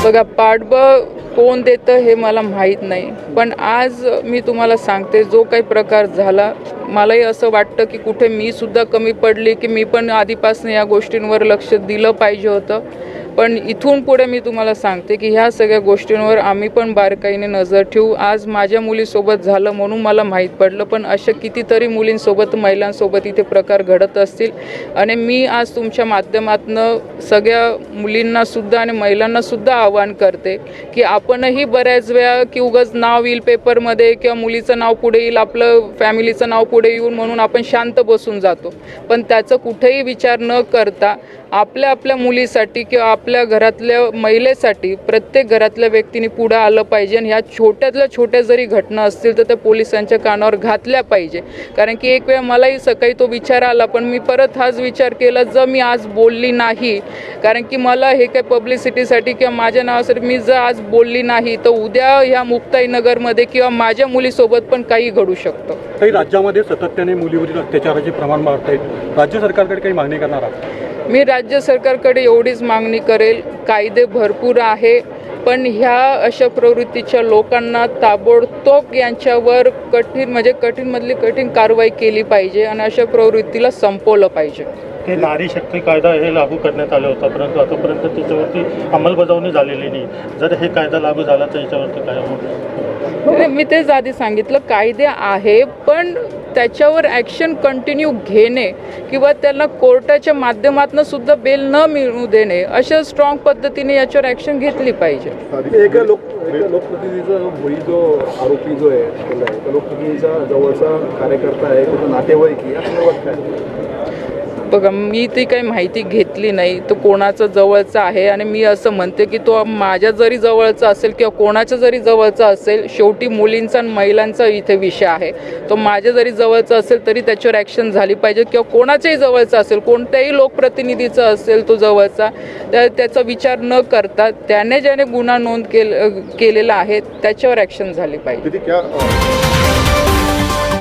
बघा, पाठबळ कोण देतं हे मला माहीत नाही, पण आज मी तुम्हाला सांगते जो काही प्रकार झाला, मलाही असं वाटतं की कुठे मी सुद्धा कमी पडली, की मी पण आधीपासून या गोष्टींवर लक्ष दिलं पाहिजे होतं. पण इथून पुढे मी तुम्हाला सांगते की ह्या सगळ्या गोष्टींवर आम्ही पण बारकाईने नजर ठेवू. आज माझ्या मुलीसोबत झालं म्हणून मला माहीत पडलं, पण अशा कितीतरी मुलींसोबत, महिलांसोबत इथे प्रकार घडत असतील. आणि मी आज तुमच्या माध्यमातून सगळ्या मुलींनासुद्धा आणि महिलांनासुद्धा आवाहन करते की आपणही बऱ्याच वेळा की उगाच नाव येईल पेपरमध्ये किंवा मुलीचं नाव पुढे येईल, आपलं फॅमिलीचं नाव पुढे येऊन म्हणून आपण शांत बसून जातो. पण त्याचं कुठेही विचार न करता आपल्या मुलीसाठी किंवा आपल्या घरातल्या महिलेसाठी प्रत्येक घरातल्या व्यक्तीने पुढे आलं पाहिजे. आणि ह्या छोट्यातल्या छोट्या जरी घटना असतील तर त्या पोलिसांच्या कानावर घातल्या पाहिजे. कारण की एक वेळ मलाही सकाळी तो विचार आला, पण मी परत हाच विचार केला, जर मी आज बोलली नाही, कारण की मला हे काही पब्लिसिटीसाठी किंवा माझ्या नावासाठी मी जर आज बोलली नाही तर उद्या ह्या मुक्ताईनगरमध्ये किंवा माझ्या मुलीसोबत पण काही घडू शकतं. काही राज्यामध्ये सातत्याने मुलीवरील अत्याचाराचे प्रमाण वाढत आहेत. राज्य सरकारकडे काही मागणी करणार आहात? मी राज्य सरकारकडे एवढीच मागणी करेल, कायदे भरपूर आहे, पण ह्या अशा प्रवृत्तीच्या लोकांना ताबडतोब यांच्यावर कठीणमधली कठीण कारवाई केली पाहिजे आणि अशा प्रवृत्तीला संपवलं पाहिजे. ते नारी शक्ती कायदा हे लागू करण्यात आला होता, परंतु आतापर्यंत त्याच्यावरती अंमलबजावणी झालेली नाही. जर हे कायदा लागू झाला तर याच्यावरती काय होईल? मी तेच आधी सांगितलं, कायदे आहे, पण त्याच्यावर ॲक्शन कंटिन्यू घेणे किंवा त्यांना कोर्टाच्या माध्यमातून सुद्धा बेल न मिळू देणे, अशा स्ट्रॉंग पद्धतीने याच्यावर ॲक्शन घेतली पाहिजे. एका लोकप्रतिनिधीचा मुली जो आरोपी जो आहे, एका लोकप्रतिनिधीचा जवळचा कार्यकर्ता आहे, त्याचा नातेवाईक आहे, या संदर्भात काय? बघा, मी ती काही माहिती घेतली नाही, तो कोणाचा जवळचा आहे. आणि मी असं म्हणते की तो माझ्या जरी जवळचा असेल किंवा कोणाच्या जरी जवळचा असेल, शेवटी मुलींचा आणि महिलांचा इथे विषय आहे. तो माझ्या जरी जवळचा असेल तरी त्याच्यावर ॲक्शन झाली पाहिजे, किंवा कोणाच्याही जवळचा असेल, कोणत्याही लोकप्रतिनिधीचा असेल तो जवळचा, त्याचा विचार न करता त्याने ज्याने गुन्हा नोंद केलेला आहे त्याच्यावर ॲक्शन झाली पाहिजे.